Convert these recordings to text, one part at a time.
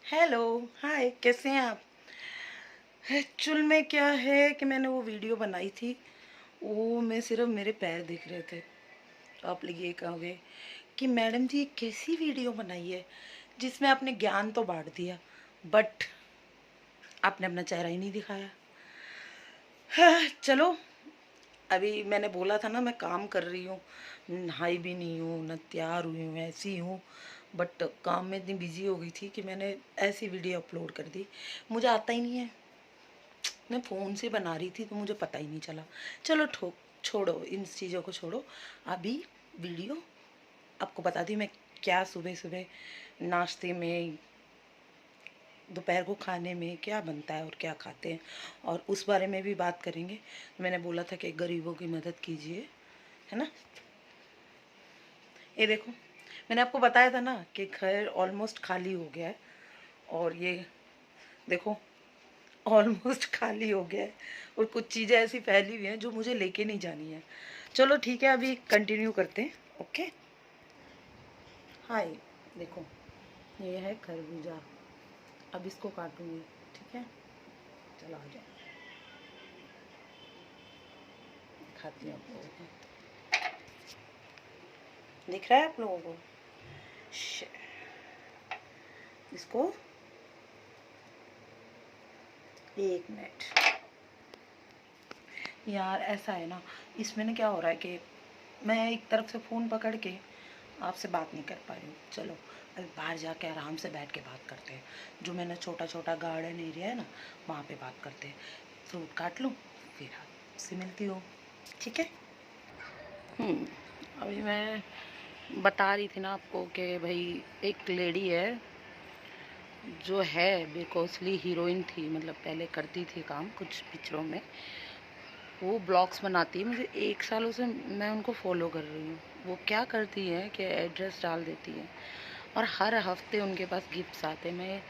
Hello, हाय, कैसे हैं आप? एक्चुअल में क्या है कि मैंने वो वीडियो बनाई थी, वो में सिर्फ मेरे पैर दिख रहे थे। तो आप लोग ये कहोगे कि मैडम जी ये कैसी वीडियो बनाई है जिसमें आपने ज्ञान तो बांट दिया, बट आपने अपना चेहरा ही नहीं दिखाया। हाँ, चलो, अभी मैंने बोला था ना मैं काम कर रही हूँ, नहाई भी नहीं हूँ, न तैयार हुई हूँ, ऐसी हूँ। बट काम में इतनी बिजी हो गई थी कि मैंने ऐसी वीडियो अपलोड कर दी। मुझे आता ही नहीं है, मैं फ़ोन से बना रही थी तो मुझे पता ही नहीं चला। चलो छोड़ो, इन चीज़ों को छोड़ो। अभी वीडियो आपको बता दी मैं क्या सुबह सुबह नाश्ते में, दोपहर को खाने में क्या बनता है और क्या खाते हैं, और उस बारे में भी बात करेंगे। मैंने बोला था कि गरीबों की मदद कीजिए, है ना। ये देखो, मैंने आपको बताया था ना कि घर ऑलमोस्ट खाली हो गया है, और ये देखो ऑलमोस्ट खाली हो गया है, और कुछ चीज़ें ऐसी फैली हुई हैं जो मुझे लेके नहीं जानी है। चलो ठीक है, अभी कंटिन्यू करते हैं। ओके, हाय, देखो ये है खरबूजा, अब इसको काटूंगी, ठीक है। चलो आ जाओ, दिखाती हूँ आप लोगों को। दिख रहा है आप लोगों को? इसको 1 मिनट। यार ऐसा है ना, इसमें ना क्या हो रहा है कि मैं एक तरफ से फ़ोन पकड़ के आपसे बात नहीं कर पा रही हूँ। चलो अभी बाहर जाके आराम से बैठ के बात करते हैं। जो मैंने छोटा छोटा गार्डन एरिया है ना, वहाँ पे बात करते हैं। फ्रूट काट लूँ, फिर आपसे मिलती हूँ, ठीक है। अभी मैं बता रही थी ना आपको कि भाई एक लेडी है जो है बेकोसली हीरोइन थी, मतलब पहले करती थी काम कुछ पिक्चरों में। वो ब्लॉग्स बनाती है, मुझे 1 सालों से मैं उनको फॉलो कर रही हूँ। वो क्या करती है कि एड्रेस डाल देती है, और हर हफ्ते उनके पास गिफ्ट्स आते हैं। मैं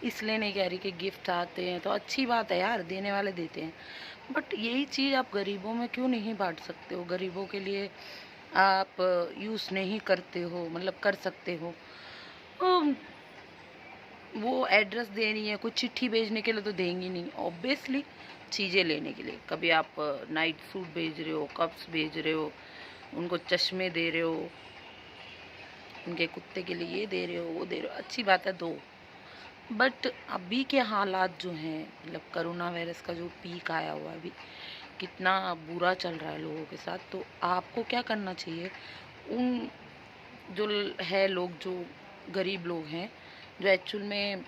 इसलिए नहीं कह रही कि गिफ्ट आते हैं तो अच्छी बात है यार, देने वाले देते हैं, बट यही चीज़ आप गरीबों में क्यों नहीं बांट सकते हो? गरीबों के लिए आप यूज़ नहीं करते हो, मतलब कर सकते हो। तो वो एड्रेस दे रही है, कुछ चिट्ठी भेजने के लिए तो देंगी नहीं ऑब्वियसली, चीज़ें लेने के लिए। कभी आप नाइट सूट भेज रहे हो, कप्स भेज रहे हो, उनको चश्मे दे रहे हो, उनके कुत्ते के लिए ये दे रहे हो, वो दे रहे हो, अच्छी बात है, दो। बट अभी के हालात जो हैं, मतलब कोरोना वायरस का जो पीक आया हुआ है अभी, कितना बुरा चल रहा है लोगों के साथ। तो आपको क्या करना चाहिए, उन जो है लोग, जो गरीब लोग हैं, जो एक्चुअल में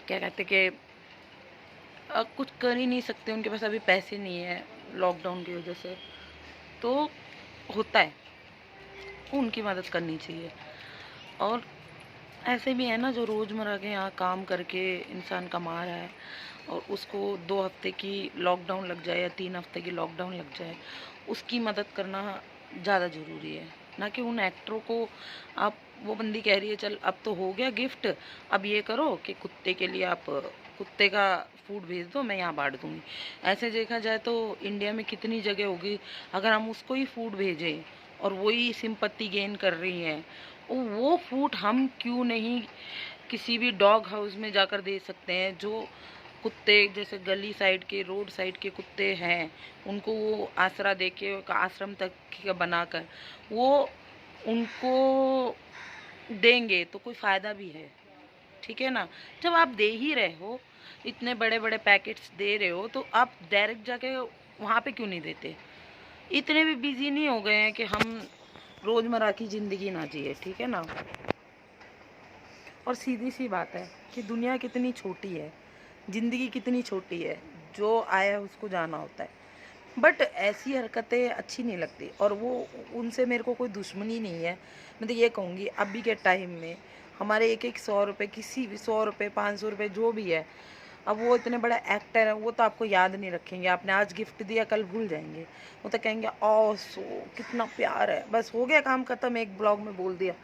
क्या कहते कि कुछ कर ही नहीं सकते, उनके पास अभी पैसे नहीं है लॉकडाउन की वजह से, तो होता है, उनकी मदद करनी चाहिए। और ऐसे भी है ना जो रोज़मर्रा के यहाँ काम करके इंसान कमा रहा है, और उसको 2 हफ्ते की लॉकडाउन लग जाए या 3 हफ्ते की लॉकडाउन लग जाए, उसकी मदद करना ज़्यादा ज़रूरी है। ना कि उन एक्टरों को आप, वो बंदी कह रही है चल अब तो हो गया गिफ्ट, अब ये करो कि कुत्ते के लिए आप कुत्ते का फूड भेज दो, मैं यहाँ बांट दूँगी। ऐसे देखा जाए तो इंडिया में कितनी जगह होगी, अगर हम उसको ही फूड भेजें और वही सिंपत्ति गेन कर रही हैं, वो फूड हम क्यों नहीं किसी भी डॉग हाउस में जाकर दे सकते हैं। जो कुत्ते जैसे गली साइड के, रोड साइड के कुत्ते हैं, उनको वो आसरा दे के आश्रम तक का बनाकर वो उनको देंगे तो कोई फ़ायदा भी है, ठीक है ना। जब आप दे ही रहे हो, इतने बड़े बड़े पैकेट्स दे रहे हो, तो आप डायरेक्ट जाके वहाँ पे क्यों नहीं देते? इतने भी बिजी नहीं हो गए हैं कि हम रोज़मर्रा की ज़िंदगी ना जिए, ठीक है ना। और सीधी सी बात है कि दुनिया कितनी छोटी है, ज़िंदगी कितनी छोटी है, जो आया है उसको जाना होता है। बट ऐसी हरकतें अच्छी नहीं लगती, और वो उनसे मेरे को कोई दुश्मनी नहीं है। मैं तो ये कहूँगी अभी के टाइम में हमारे एक एक 100 रुपये, किसी भी 100 रुपये, 500 रुपये जो भी है, अब वो इतने बड़ा एक्टर है, वो तो आपको याद नहीं रखेंगे। आपने आज गिफ्ट दिया, कल भूल जाएंगे। वो तो कहेंगे ओ सो कितना प्यार है, बस हो गया काम ख़त्म, एक ब्लॉग में बोल दिया।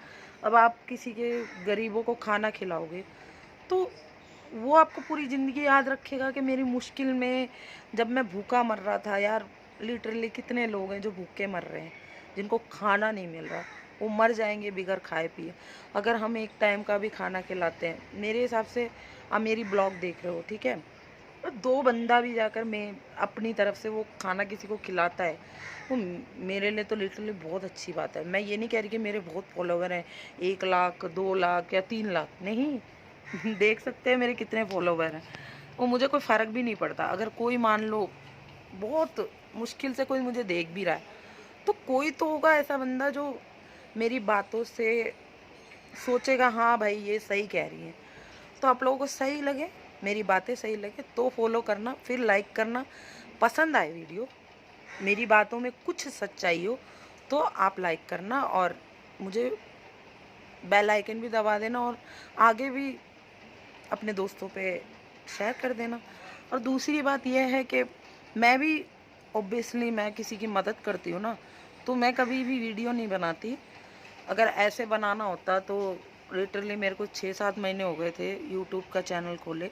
अब आप किसी के गरीबों को खाना खिलाओगे तो वो आपको पूरी ज़िंदगी याद रखेगा कि मेरी मुश्किल में जब मैं भूखा मर रहा था। यार लिटरली कितने लोग हैं जो भूखे मर रहे हैं, जिनको खाना नहीं मिल रहा। वो मर जाएंगे बिगर खाए पिए। अगर हम एक टाइम का भी खाना खिलाते हैं, मेरे हिसाब से आप मेरी ब्लॉग देख रहे हो, ठीक है, तो 2 बंदा भी जाकर मैं अपनी तरफ से वो खाना किसी को खिलाता है, वो मेरे लिए तो लिटरली बहुत अच्छी बात है। मैं ये नहीं कह रही कि मेरे बहुत फॉलोवर हैं, 1 लाख, 2 लाख या 3 लाख, नहीं। देख सकते हैं मेरे कितने फॉलोवर हैं। वो मुझे कोई फ़र्क भी नहीं पड़ता। अगर कोई मान लो बहुत मुश्किल से कोई मुझे देख भी रहा है, तो कोई तो होगा ऐसा बंदा जो मेरी बातों से सोचेगा हाँ भाई ये सही कह रही है। तो आप लोगों को सही लगे, मेरी बातें सही लगे तो फॉलो करना, फिर लाइक करना। पसंद आए वीडियो, मेरी बातों में कुछ सच्चाई हो तो आप लाइक करना, और मुझे बेल आइकन भी दबा देना, और आगे भी अपने दोस्तों पे शेयर कर देना। और दूसरी बात यह है कि मैं भी ऑब्वियसली मैं किसी की मदद करती हूँ ना, तो मैं कभी भी वीडियो नहीं बनाती। अगर ऐसे बनाना होता तो लिटरली मेरे को 6-7 महीने हो गए थे यूट्यूब का चैनल खोले।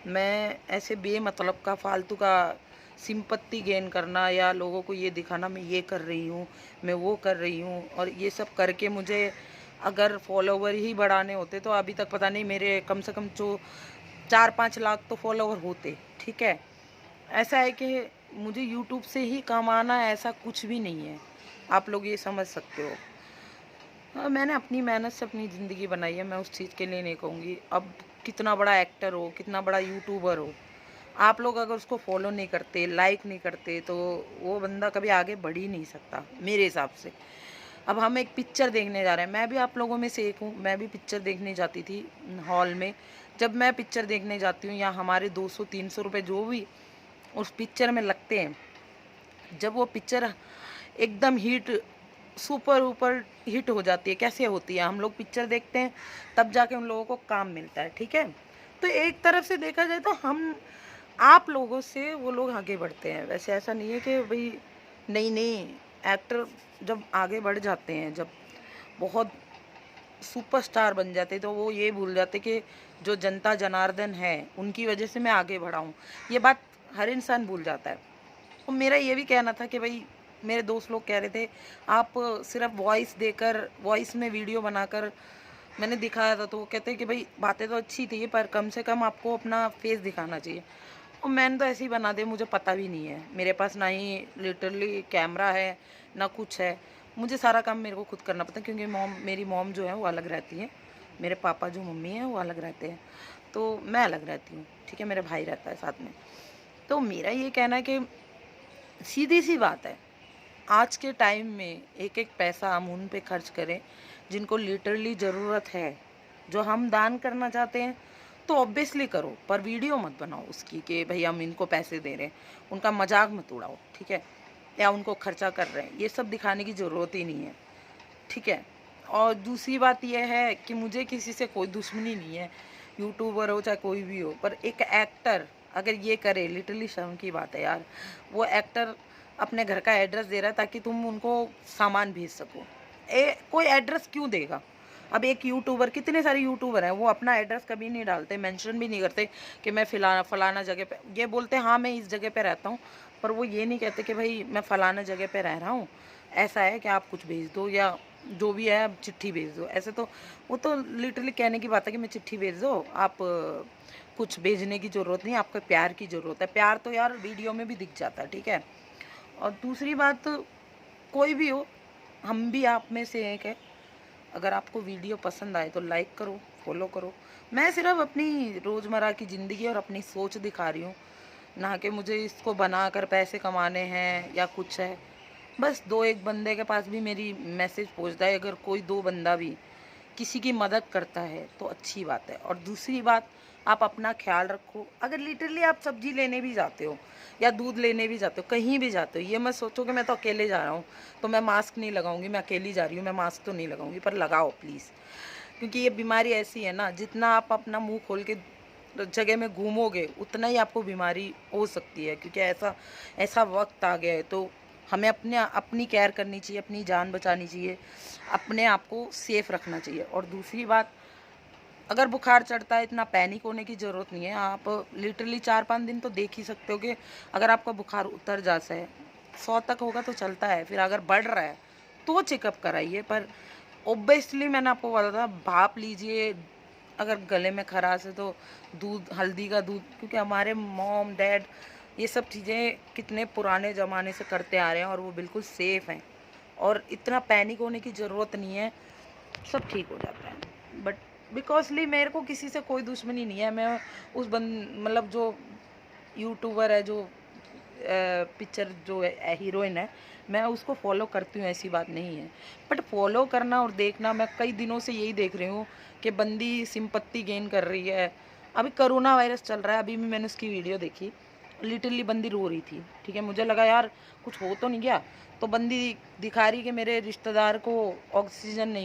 मैं ऐसे बेमतलब का फालतू का सिंपत्ति गेन करना या लोगों को ये दिखाना मैं ये कर रही हूँ, मैं वो कर रही हूँ, और ये सब करके मुझे अगर फॉलोवर ही बढ़ाने होते तो अभी तक पता नहीं मेरे कम से कम जो 4-5 लाख तो फॉलोवर होते, ठीक है। ऐसा है कि मुझे यूट्यूब से ही कमाना ऐसा कुछ भी नहीं है, आप लोग ये समझ सकते हो। हाँ, मैंने अपनी मेहनत से अपनी ज़िंदगी बनाई है, मैं उस चीज़ के लिए नहीं कहूँगी। अब कितना बड़ा एक्टर हो, कितना बड़ा यूट्यूबर हो, आप लोग अगर उसको फॉलो नहीं करते, लाइक नहीं करते, तो वो बंदा कभी आगे बढ़ ही नहीं सकता मेरे हिसाब से। अब हम एक पिक्चर देखने जा रहे हैं, मैं भी आप लोगों में से एक हूँ, मैं भी पिक्चर देखने जाती थी हॉल में। जब मैं पिक्चर देखने जाती हूँ या हमारे 200-300 रुपये जो भी उस पिक्चर में लगते हैं, जब वो पिक्चर एकदम हिट, सुपर ऊपर हिट हो जाती है, कैसे होती है, हम लोग पिक्चर देखते हैं तब जाके उन लोगों को काम मिलता है, ठीक है। तो एक तरफ से देखा जाए तो हम आप लोगों से वो लोग आगे बढ़ते हैं। वैसे ऐसा नहीं है कि भाई नहीं नहीं, एक्टर जब आगे बढ़ जाते हैं, जब बहुत सुपरस्टार बन जाते तो वो ये भूल जाते कि जो जनता जनार्दन है उनकी वजह से मैं आगे बढ़ा हूँ। ये बात हर इंसान भूल जाता है। तो मेरा ये भी कहना था कि भाई मेरे दोस्त लोग कह रहे थे आप सिर्फ वॉइस देकर, वॉइस में वीडियो बनाकर मैंने दिखाया था, तो वो कहते हैं कि भाई बातें तो अच्छी थी पर कम से कम आपको अपना फेस दिखाना चाहिए। और मैंने तो ऐसे ही बना दिया, मुझे पता भी नहीं है, मेरे पास ना ही लिटरली कैमरा है ना कुछ है। मुझे सारा काम मेरे को खुद करना पड़ता है क्योंकि मेरी मॉम जो है वो अलग रहती है, मेरे पापा जो मम्मी हैं वो अलग रहते हैं, तो मैं अलग रहती हूँ, ठीक है। मेरा भाई रहता है साथ में। तो मेरा ये कहना है कि सीधी सी बात है, आज के टाइम में एक एक पैसा हम उन पे खर्च करें जिनको लिटरली ज़रूरत है। जो हम दान करना चाहते हैं तो ऑब्वियसली करो, पर वीडियो मत बनाओ उसकी कि भाई हम इनको पैसे दे रहे हैं, उनका मजाक मत उड़ाओ, ठीक है, या उनको खर्चा कर रहे हैं, ये सब दिखाने की ज़रूरत ही नहीं है, ठीक है। और दूसरी बात यह है कि मुझे किसी से कोई दुश्मनी नहीं है, यूट्यूबर हो चाहे कोई भी हो, पर एक एक्टर अगर ये करे, लिटरली शर्म की बात है यार। वो एक्टर अपने घर का एड्रेस दे रहा है ताकि तुम उनको सामान भेज सको। कोई एड्रेस क्यों देगा? अब एक यूट्यूबर, कितने सारे यूट्यूबर हैं, वो अपना एड्रेस कभी नहीं डालते, मेंशन भी नहीं करते कि मैं फलाना जगह पे, ये बोलते हैं हाँ मैं इस जगह पे रहता हूँ, पर वो ये नहीं कहते कि भाई मैं फलाना जगह पे रह रहा हूँ, ऐसा है कि आप कुछ भेज दो या जो भी है आप चिट्ठी भेज दो। ऐसे तो वो तो लिटरली कहने की बात है कि मैं चिट्ठी भेज दो, आप कुछ भेजने की ज़रूरत नहीं, आपको प्यार की ज़रूरत है। प्यार तो यार वीडियो में भी दिख जाता है, ठीक है। और दूसरी बात, कोई भी हो, हम भी आप में से एक है। अगर आपको वीडियो पसंद आए तो लाइक करो, फॉलो करो। मैं सिर्फ अपनी रोज़मर्रा की ज़िंदगी और अपनी सोच दिखा रही हूँ, ना कि मुझे इसको बनाकर पैसे कमाने हैं या कुछ है। बस 2-1 बंदे के पास भी मेरी मैसेज पहुँचता है, अगर कोई 2 बंदा भी किसी की मदद करता है तो अच्छी बात है। और दूसरी बात, आप अपना ख्याल रखो। अगर लिटरली आप सब्जी लेने भी जाते हो या दूध लेने भी जाते हो, कहीं भी जाते हो, ये मत सोचो कि मैं तो अकेले जा रहा हूँ तो मैं मास्क नहीं लगाऊंगी, मैं अकेली जा रही हूँ मैं मास्क तो नहीं लगाऊंगी, पर लगाओ प्लीज़। क्योंकि ये बीमारी ऐसी है ना, जितना आप अपना मुंह खोल के जगह में घूमोगे उतना ही आपको बीमारी हो सकती है। क्योंकि ऐसा ऐसा वक्त आ गया है, तो हमें अपनी केयर करनी चाहिए, अपनी जान बचानी चाहिए, अपने आप को सेफ रखना चाहिए। और दूसरी बात, अगर बुखार चढ़ता है इतना पैनिक होने की ज़रूरत नहीं है। आप लिटरली 4-5 दिन तो देख ही सकते हो कि अगर आपका बुखार उतर जाता है, 100 तक होगा तो चलता है, फिर अगर बढ़ रहा है तो चेकअप कराइए। पर ऑब्वियसली मैंने आपको बोला था भाप लीजिए, अगर गले में खराश है तो दूध, हल्दी का दूध, क्योंकि हमारे मॉम डैड ये सब चीज़ें कितने पुराने ज़माने से करते आ रहे हैं और वो बिल्कुल सेफ़ हैं, और इतना पैनिक होने की ज़रूरत नहीं है, सब ठीक हो जाता है। बट बिकॉजली मेरे को किसी से कोई दुश्मनी नहीं है, मैं उस मतलब जो यूट्यूबर है, जो पिक्चर जो हीरोइन है, मैं उसको फॉलो करती हूँ, ऐसी बात नहीं है। बट फॉलो करना और देखना, मैं कई दिनों से यही देख रही हूँ कि बंदी सिंपत्ति गेन कर रही है। अभी कोरोना वायरस चल रहा है, अभी भी मैंने उसकी वीडियो देखी, लिटरली बंदी रो रही थी, ठीक है। मुझे लगा यार कुछ हो तो नहीं गया, तो बंदी दिखा रही कि मेरे रिश्तेदार को ऑक्सीजन नहीं